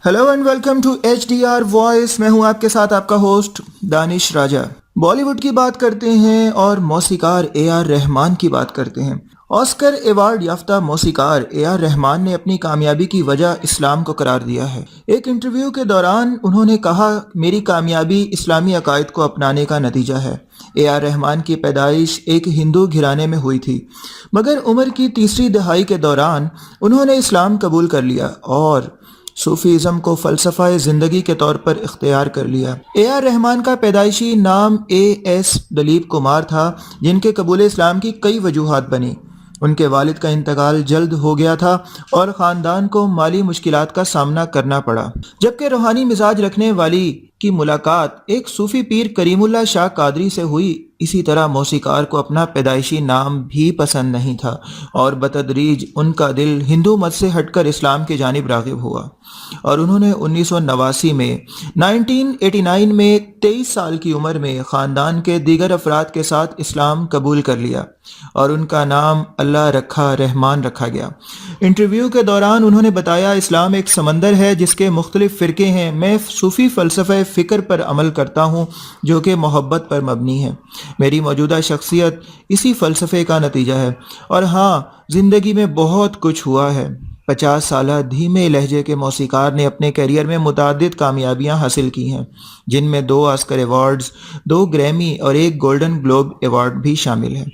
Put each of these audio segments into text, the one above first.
Hello and welcome to HDR voice. मैं हूं आपके साथ आपका होस्ट दानिश राजा। बॉलीवुड की बात करते हैं और मौसीकार AR रहमान की बात करते हैं। ऑस्कर अवार्ड याफ्ता मौसीकार AR रहमान ने अपनी कामयाबी की वजह इस्लाम को करार दिया है। एक इंटरव्यू के दौरान उन्होंने कहा, मेरी कामयाबी इस्लामी अकायद को अपनाने का नतीजा है। AR रहमान की पैदाइश एक हिंदू घराने में हुई थी, मगर उम्र की तीसरी दहाई के दौरान उन्होंने इस्लाम कबूल कर लिया और सूफीज़म को फ़लसफ़ा ज़िंदगी के तौर पर इख्तियार कर लिया। AR रहमान का पैदाइशी नाम AS दलीप कुमार था, जिनके कबूल इस्लाम की कई वजूहात बनी। उनके वालिद का इंतकाल जल्द हो गया था और ख़ानदान को माली मुश्किलात का सामना करना पड़ा, जबकि रूहानी मिजाज रखने वाली की मुलाकात एक सूफ़ी पीर करीमुल्लाह शाह कादरी से हुई। इसी तरह मौसीकार को अपना पैदाइशी नाम भी पसंद नहीं था और बतदरीज उनका दिल हिंदू मत से हटकर इस्लाम की जानिब राग़िब हुआ और उन्होंने 1989 में 23 साल की उम्र में ख़ानदान के दीगर अफराद के साथ इस्लाम कबूल कर लिया और उनका नाम अल्लाह रखा रहमान रखा गया। इंटरव्यू के दौरान उन्होंने बताया, इस्लाम एक समंदर है जिसके मुख्तलिफ फ़िरके हैं। मैं सूफ़ी फ़लसफ़े फ़िक्र पर अमल करता हूँ जो कि मोहब्बत पर मबनी है। मेरी मौजूदा शख्सियत इसी फ़लसफ़े का नतीजा है और हाँ, ज़िंदगी में बहुत कुछ हुआ है। 50 साला धीमे लहजे के मौसीकार ने अपने करियर में मुतअद्दिद कामयाबियां हासिल की हैं, जिनमें 2 ऑस्कर अवार्ड्स, 2 ग्रैमी और 1 गोल्डन ग्लोब अवार्ड भी शामिल हैं।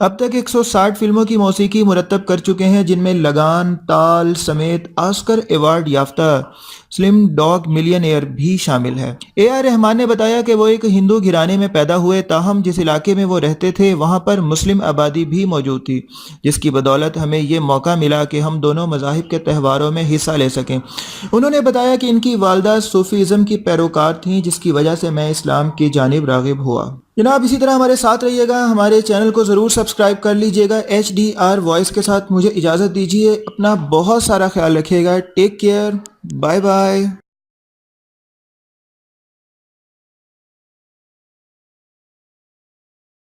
अब तक 160 फिल्मों की मौसीकी मुरतब कर चुके हैं, जिनमें लगान, ताल समेत ऑस्कर अवार्ड याफ्ता स्लिम डॉग मिलियनेयर भी शामिल है। AR रहमान ने बताया कि वो एक हिंदू घराने में पैदा हुए, ताहम जिस इलाके में वो रहते थे वहाँ पर मुस्लिम आबादी भी मौजूद थी, जिसकी बदौलत हमें ये मौका मिला कि हम दोनों मज़ाहिब के त्योहारों में हिस्सा ले सकें। उन्होंने बताया कि इनकी वालदा सूफीज़म की पैरोकार थीं, जिसकी वजह से मैं इस्लाम की जानिब राग़िब हुआ। जनाब, इसी तरह हमारे साथ रहिएगा, हमारे चैनल को ज़रूर सब्सक्राइब कर लीजिएगा। HDR वॉइस के साथ मुझे इजाज़त दीजिए। अपना बहुत सारा ख्याल रखिएगा। Take care, bye bye.